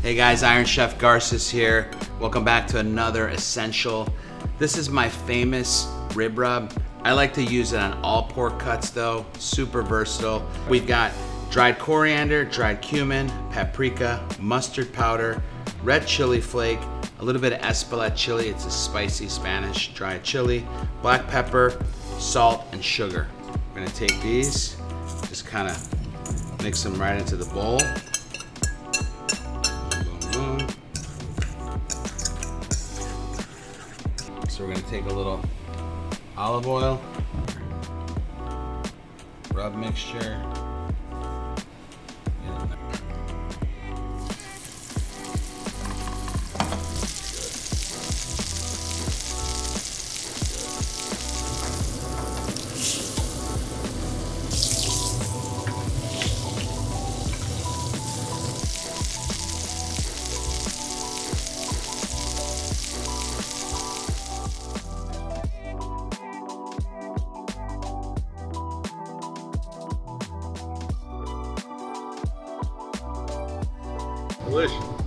Hey guys, Iron Chef Garces here. Welcome back to another essential. This is my famous rib rub. I like to use it on all pork cuts though, super versatile. We've got dried coriander, dried cumin, paprika, mustard powder, red chili flake, a little bit of Espelette chili, it's a spicy Spanish dried chili, black pepper, salt, and sugar. We're gonna take these, just kind of mix them right into the bowl. Boom, boom. So we're gonna take a little olive oil, rub mixture. Delicious.